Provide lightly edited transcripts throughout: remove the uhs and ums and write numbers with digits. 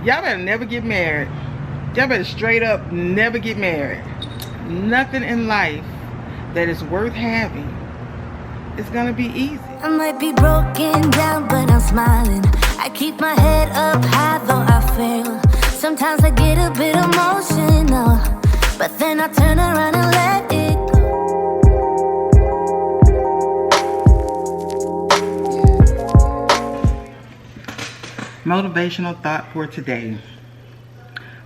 Y'all better never get married. Y'all better straight up never get married. Nothing in life that is worth having is gonna be easy. I might be broken down, but I'm smiling. I keep my head up high, though I fail. Sometimes I get a bit emotional, but then I turn around and let it go. Motivational thought for today.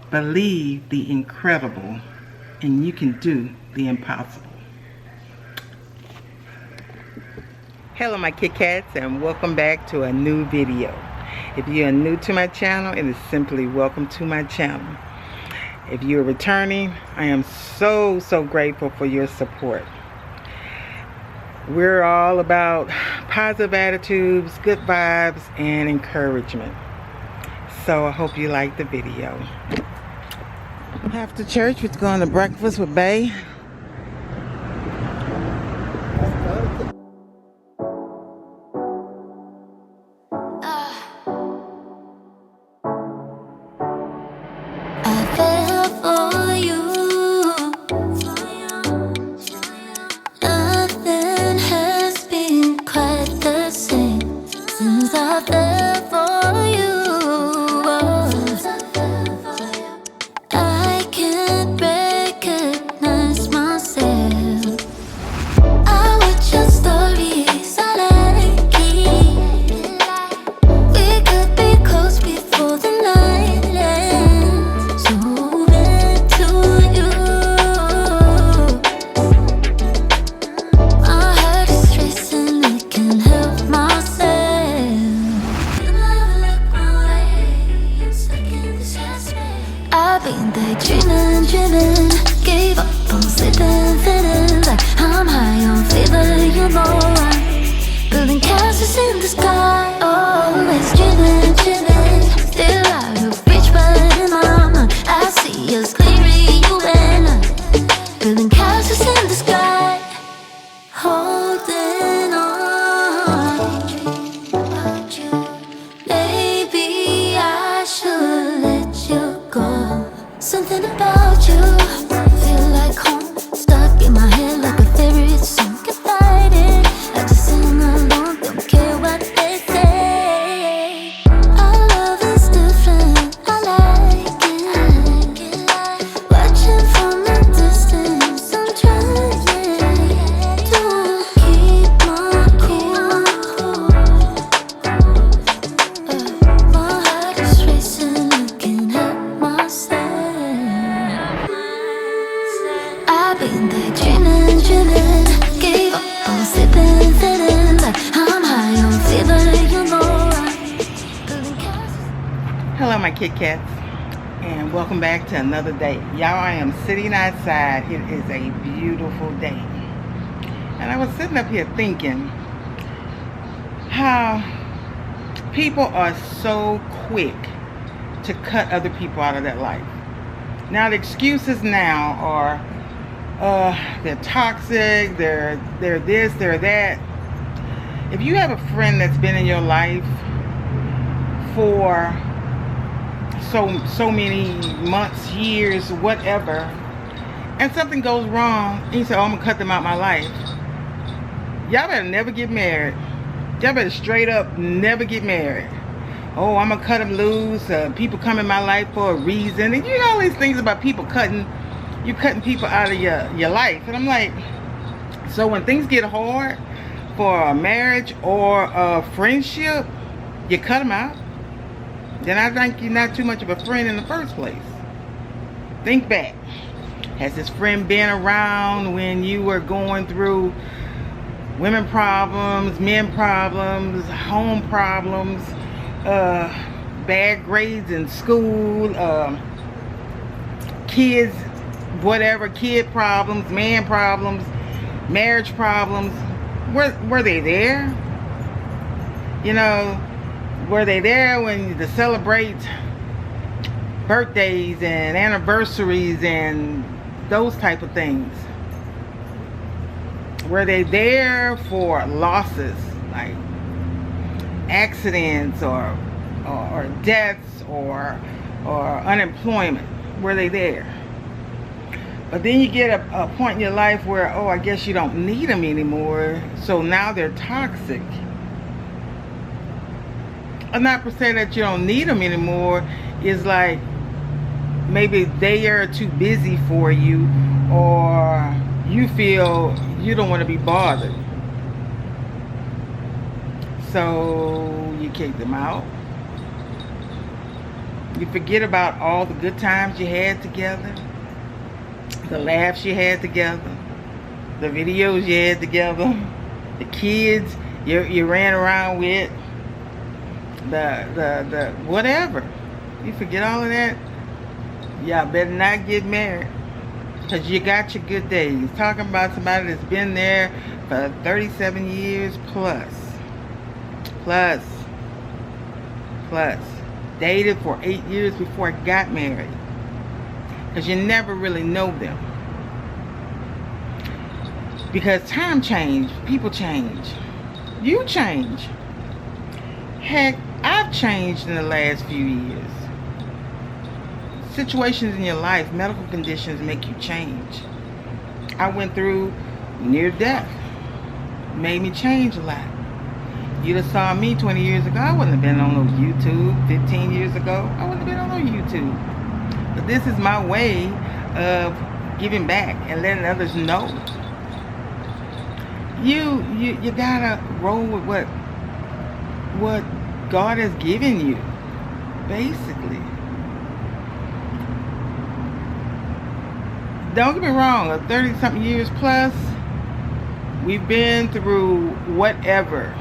Believe the incredible, and you can do the impossible. Hello my Kitkats, and welcome back to a new video. If you are new to my channel, it is simply welcome to my channel. If you're returning, I am so grateful for your support. We're all about positive attitudes, good vibes, and encouragement. So I hope you like the video. After church, we're going to breakfast with Bay. Driven, gave up on sleeping, feeling like I'm high on flavor, you know I'm building castles in the sky, always driven, still out of reach, but in my mind I see us clearly, you and I, building castles in the sky, holding on, maybe I should let you go. Something about you, feel like home, stuck in my head like a favorite song. Can't fight it, I just sing along, don't care what they say. Our love is different, I like it. Watching from a distance, I'm trying to keep my cool. My heart is racing, I can't help myself. I've been there dreaming, gave up on sleeping, feeling like I'm high on fever, you know Hello my Kitkats, and welcome back to another day. Y'all, I am sitting outside. It is a beautiful day. And I was sitting up here thinking how people are so quick to cut other people out of their life. Now the excuses now are they're toxic, they're this, they're that. If you have a friend that's been in your life for so many months, years, whatever, and something goes wrong, and you say, oh, I'm gonna cut them out of my life. Y'all better never get married. Y'all better straight up never get married. Oh, I'm gonna cut them loose. People come in my life for a reason, and you know all these things about people cutting people out of your life. And I'm like, so when things get hard for a marriage or a friendship, you cut them out? Then I think you're not too much of a friend in the first place. Think back. Has this friend been around when you were going through women problems, men problems, home problems, bad grades in school, kids, whatever, kid problems, man problems, marriage problems? Were they there? You know, were they there when to celebrate birthdays and anniversaries and those type of things? Were they there for losses like accidents or deaths or or unemployment. Were they there? But then you get a point in your life where, oh, I guess you don't need them anymore, so now they're toxic. I'm not per se that you don't need them anymore. It's like maybe they are too busy for you, or you feel you don't want to be bothered. So you kick them out. You forget about all the good times you had together, the laughs you had together, the videos you had together, the kids you ran around with, the whatever. You forget all of that. Y'all better not get married, because you got your good days. Talking about somebody that's been there for 37 years plus. Dated for 8 years before I got married. Because you never really know them. Because time change, people change. You change. Heck, I've changed in the last few years. Situations in your life, medical conditions make you change. I went through near death. Made me change a lot. You'd have saw me 20 years ago, I wouldn't have been on no YouTube. 15 years ago, I wouldn't have been on no YouTube. But this is my way of giving back and letting others know. You gotta roll with what God has given you, basically. Don't get me wrong, 30-something years plus, we've been through whatever.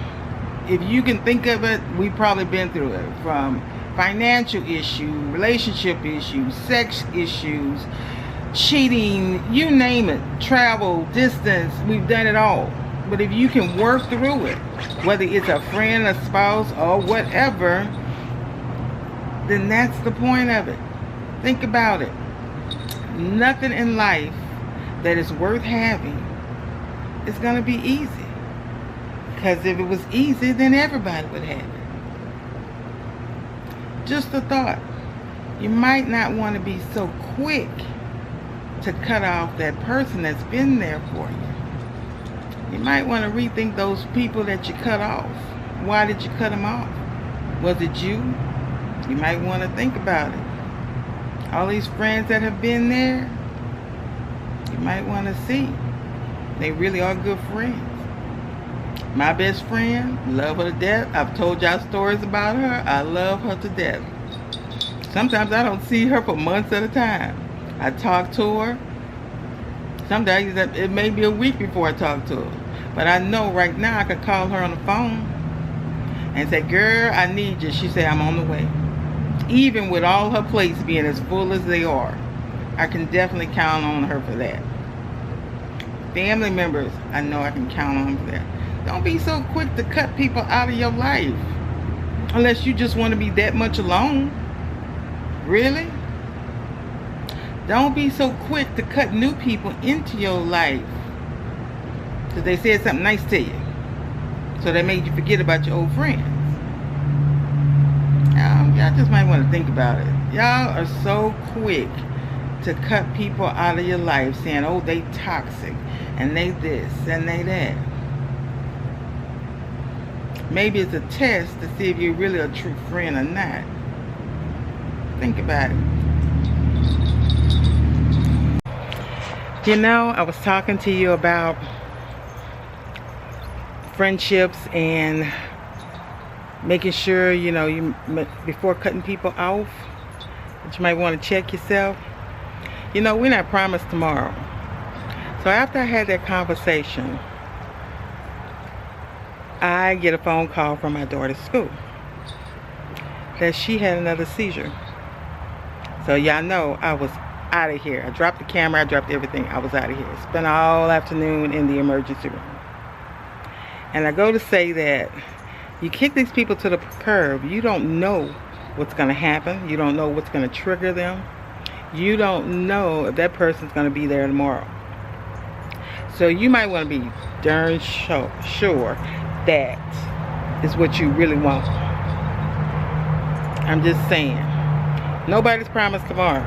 If you can think of it, we've probably been through it. From financial issues, relationship issues, sex issues, cheating, you name it, travel, distance, we've done it all. But if you can work through it, whether it's a friend, a spouse, or whatever, then that's the point of it. Think about it. Nothing in life that is worth having is going to be easy. Because if it was easy, then everybody would have it. Just a thought. You might not want to be so quick to cut off that person that's been there for you. You might want to rethink those people that you cut off. Why did you cut them off? Was it you? You might want to think about it. All these friends that have been there, you might want to see. They really are good friends. My best friend, love her to death. I've told y'all stories about her. I love her to death. Sometimes I don't see her for months at a time. I talk to her. Sometimes it may be a week before I talk to her. But I know right now I could call her on the phone and say, girl, I need you. She said, I'm on the way. Even with all her plates being as full as they are, I can definitely count on her for that. Family members, I know I can count on them for that. Don't be so quick to cut people out of your life. Unless you just want to be that much alone. Really? Don't be so quick to cut new people into your life. Because they said something nice to you. So they made you forget about your old friends. Y'all just might want to think about it. Y'all are so quick to cut people out of your life saying, oh, they toxic. And they this and they that. Maybe it's a test to see if you're really a true friend or not. Think about it. You know, I was talking to you about friendships and making sure, you know, before cutting people off, that you might want to check yourself. You know, we're not promised tomorrow. So after I had that conversation, I get a phone call from my daughter's school that she had another seizure. So y'all know I was out of here. I dropped the camera, I dropped everything. I was out of here. Spent all afternoon in the emergency room. And I go to say that you kick these people to the curb. You don't know what's going to happen. You don't know what's going to trigger them. You don't know if that person's going to be there tomorrow. So you might want to be darn sure that is what you really want. I'm just saying. Nobody's promised tomorrow.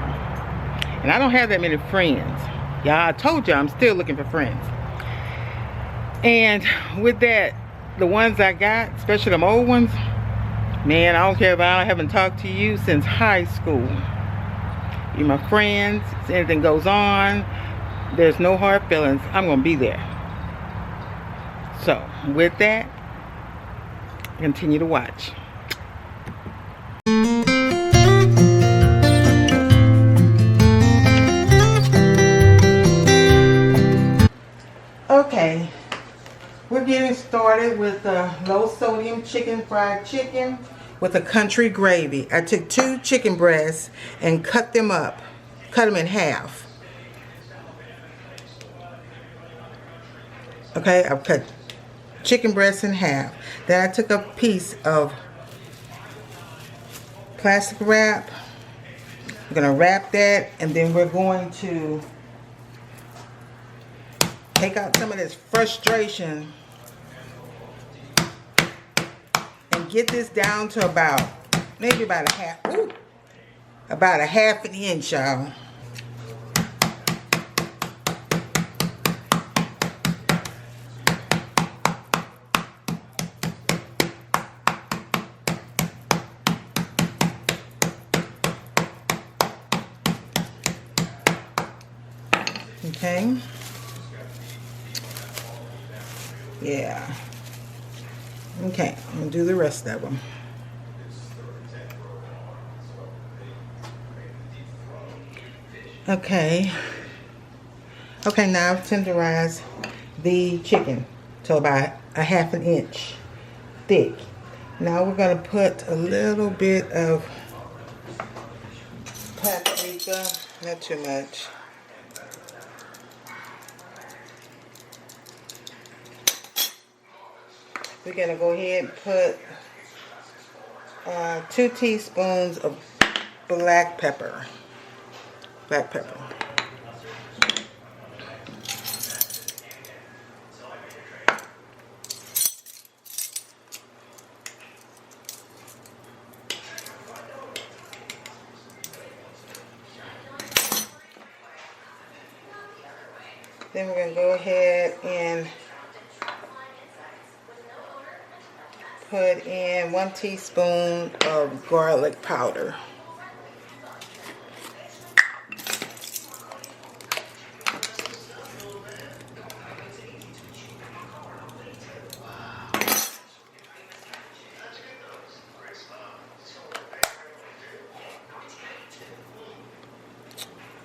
And I don't have that many friends. Y'all, I told you I'm still looking for friends. And with that, the ones I got, especially them old ones, man, I don't care if I haven't talked to you since high school. You're my friends. If anything goes on, there's no hard feelings. I'm going to be there. So, with that, continue to watch. Okay, we're getting started with low sodium fried chicken with a country gravy. I took 2 chicken breasts and cut them in half. Okay, I've cut chicken breasts in half. Then I took a piece of plastic wrap. I'm gonna wrap that, and then we're going to take out some of this frustration and get this down to maybe about a half an inch, y'all. Okay. Yeah. Okay, I'm gonna do the rest of them. Okay. Okay, now I've tenderized the chicken to about a half an inch thick. Now we're gonna put a little bit of paprika, not too much. We're going to go ahead and put 2 teaspoons of black pepper. Then we're going to go ahead and put in 1 teaspoon of garlic powder.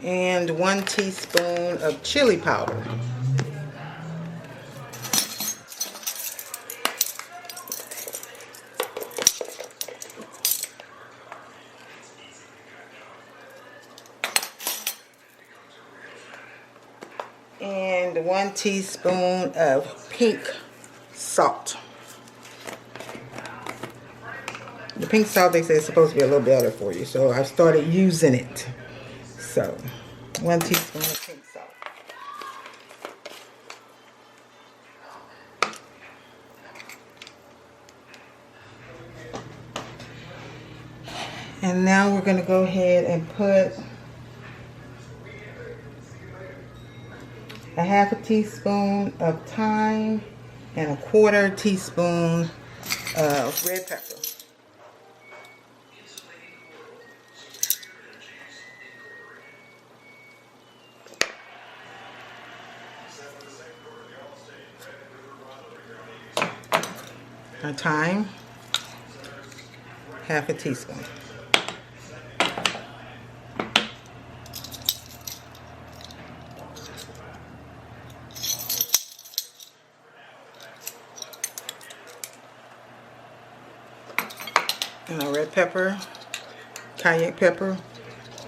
And 1 teaspoon of chili powder. And 1 teaspoon of pink salt. The pink salt, they say, is supposed to be a little better for you, so I've started using it. So, 1 teaspoon of pink salt. And now we're going to go ahead and put a half a teaspoon of thyme and a 1/4 teaspoon of red pepper. Thyme, half a teaspoon. And a red pepper, cayenne pepper,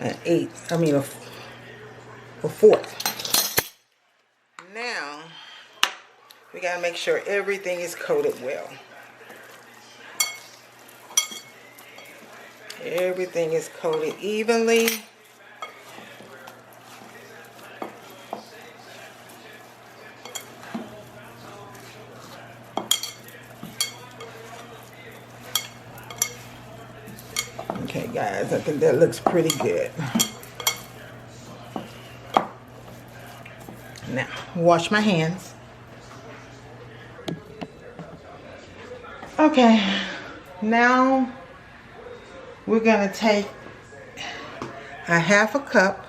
a 1/4. Now, we gotta make sure everything is coated well. Everything is coated evenly. Okay, guys, I think that looks pretty good. Now, wash my hands. Okay, now we're gonna take a half a cup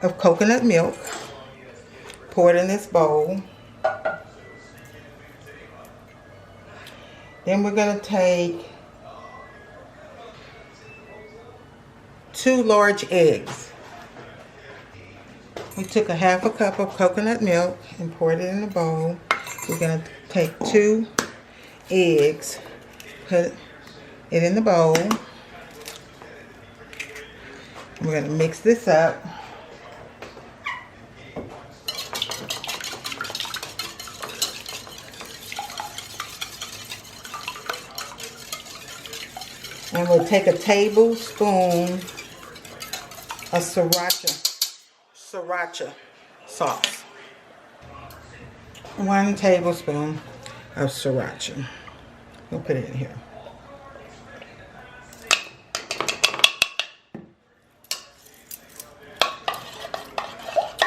of coconut milk, pour it in this bowl. Then we're gonna take 2 large eggs. We took a half a cup of coconut milk and poured it in the bowl. We're gonna take 2 eggs, put it in the bowl. We're gonna mix this up. And we'll take a tablespoon of sriracha sauce. 1 tablespoon of sriracha. We'll put it in here.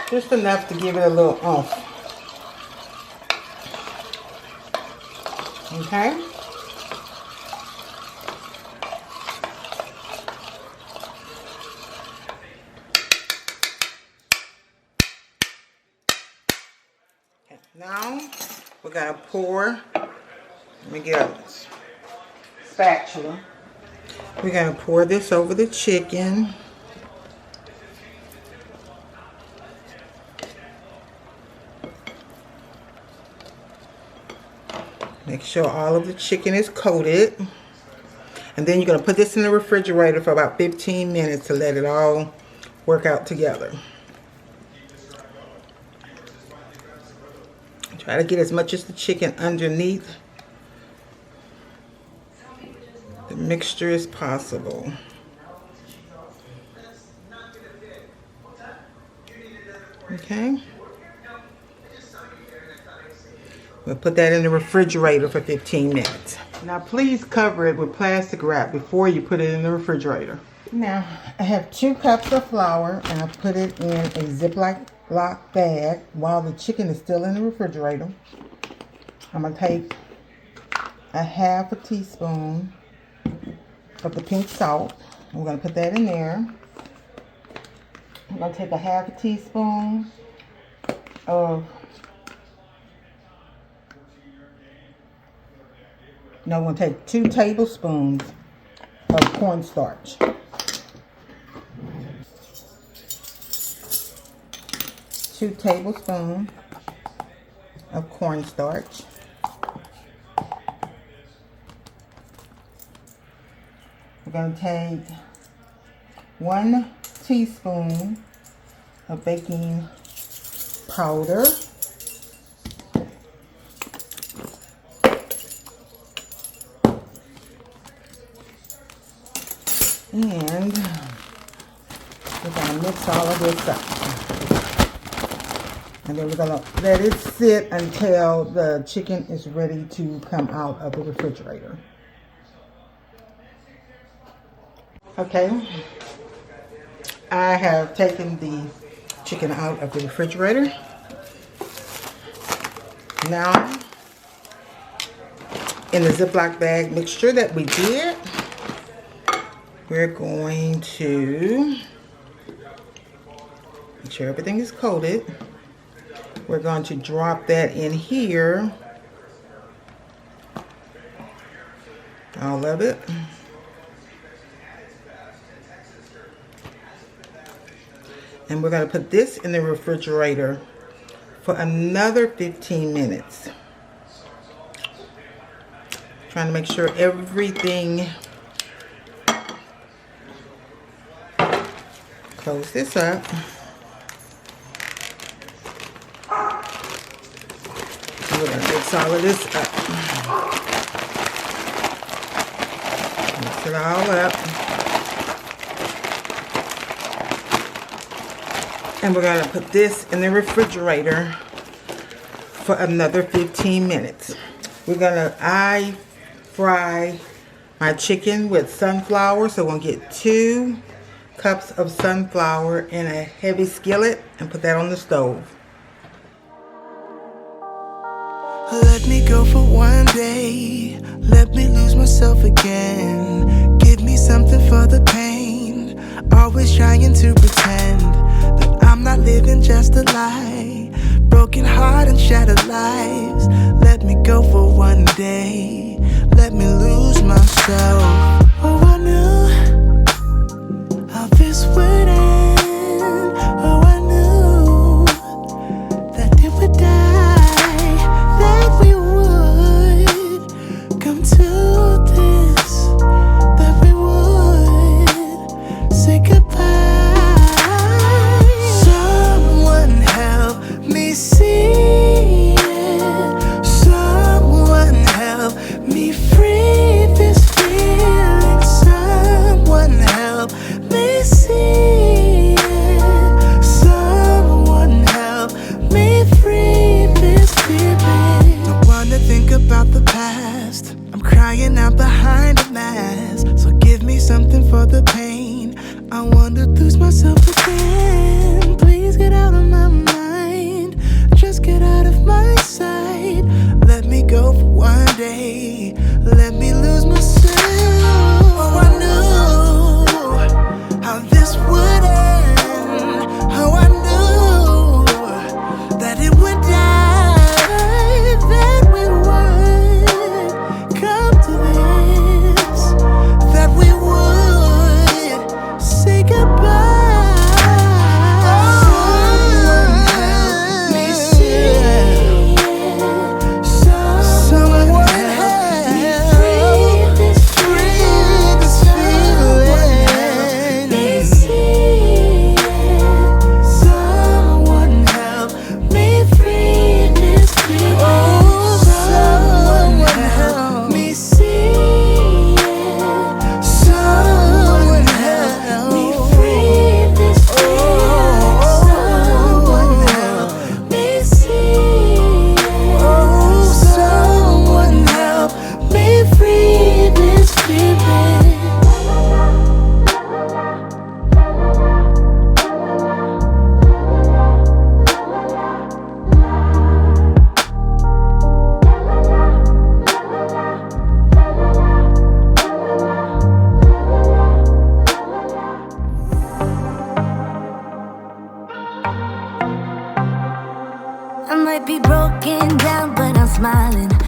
Just enough to give it a little oomph. Okay? Now we're gonna pour. Let me get a spatula. We're gonna pour this over the chicken. Make sure all of the chicken is coated. And then you're gonna put this in the refrigerator for about 15 minutes to let it all work out together. Try to get as much as the chicken underneath the mixture as possible. Okay. We'll put that in the refrigerator for 15 minutes. Now please cover it with plastic wrap before you put it in the refrigerator. Now I have 2 cups of flour and I put it in a Ziploc bag while the chicken is still in the refrigerator. I'm going to take a half a teaspoon of the pink salt. I'm going to put that in there. I'm going to take a half a teaspoon of I'm going to take 2 tablespoons of cornstarch. 2 tablespoons of cornstarch. We're going to take 1 teaspoon of baking powder. And we're going to mix all of this up. And then we're going to let it sit until the chicken is ready to come out of the refrigerator. Okay. I have taken the chicken out of the refrigerator. Now, in the Ziploc bag mixture that we did, we're going to make sure everything is coated. We're going to drop that in here. All of it. And we're going to put this in the refrigerator for another 15 minutes. Trying to make sure everything. Close this up. We're going to mix all of this up. Mix it all up. And we're going to put this in the refrigerator for another 15 minutes. I fry my chicken with sunflower. So we're gonna get 2 cups of sunflower in a heavy skillet and put that on the stove. Let me go for one day, let me lose myself again. Give me something for the pain, always trying to pretend that I'm not living just a lie. Broken heart and shattered lives. Let me go for one day, let me lose myself. Oh, I knew how this would end. Oh, I knew that it would die, that we would come to this, that we would say goodbye. Someone help me see it. Someone help me free this feeling. Someone help me see it. Someone help me free this feeling. I wanna think about the past, I'm crying out behind a mask. So give me something for the pain, I wanna lose myself